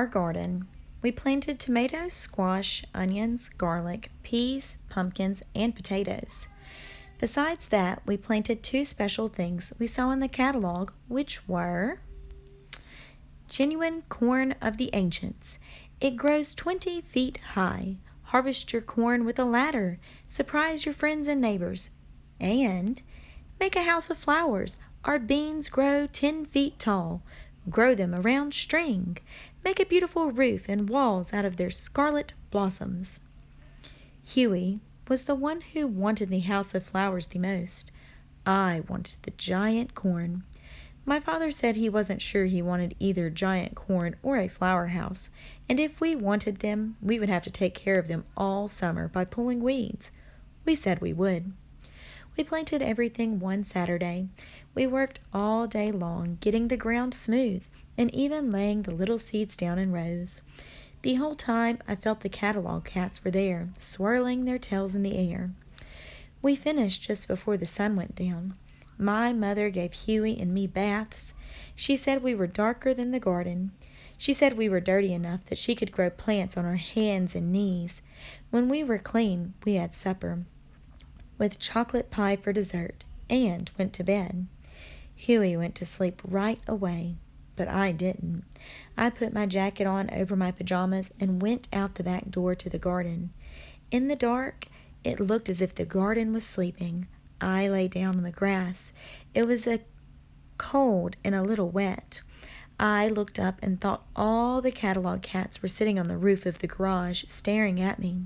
Our garden. We planted tomatoes, squash, onions, garlic, peas, pumpkins, and potatoes. Besides that, we planted two special things we saw in the catalog, which were genuine corn of the ancients. It grows 20 feet high. Harvest your corn with a ladder. Surprise your friends and neighbors. And make a house of flowers. Our beans grow 10 feet tall. Grow them around string. Make a beautiful roof and walls out of their scarlet blossoms. Huey was the one who wanted the house of flowers the most. I wanted the giant corn. My father said he wasn't sure he wanted either giant corn or a flower house, and if we wanted them, we would have to take care of them all summer by pulling weeds. We said we would. We planted everything one Saturday. We worked all day long, getting the ground smooth, and even laying the little seeds down in rows. The whole time I felt the catalog cats were there, swirling their tails in the air. We finished just before the sun went down. My mother gave Huey and me baths. She said we were darker than the garden. She said we were dirty enough that she could grow plants on our hands and knees. When we were clean, we had supper, with chocolate pie for dessert, and went to bed. Huey went to sleep right away, but I didn't. I put my jacket on over my pajamas and went out the back door to the garden. In the dark, it looked as if the garden was sleeping. I lay down on the grass. It was cold and a little wet. I looked up and thought all the catalog cats were sitting on the roof of the garage staring at me.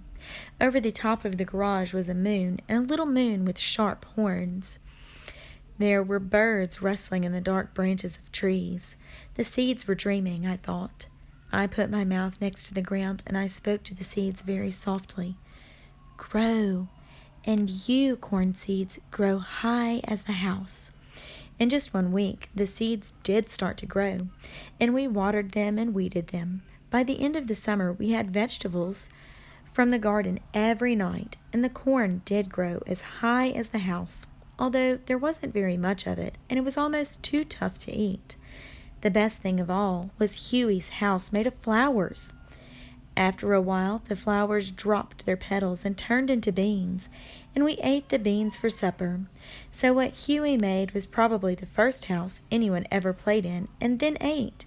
Over the top of the garage was a moon, and a little moon with sharp horns. There were birds rustling in the dark branches of trees. The seeds were dreaming, I thought. I put my mouth next to the ground, and I spoke to the seeds very softly. Grow, and you, corn seeds, grow high as the house. In just 1 week, the seeds did start to grow, and we watered them and weeded them. By the end of the summer, we had vegetables from the garden every night, and the corn did grow as high as the house, although there wasn't very much of it, and it was almost too tough to eat. The best thing of all was Huey's house made of flowers. After a while, the flowers dropped their petals and turned into beans, and we ate the beans for supper. So what Huey made was probably the first house anyone ever played in and then ate.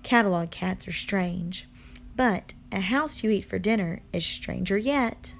Catalog cats are strange, but a house you eat for dinner is stranger yet.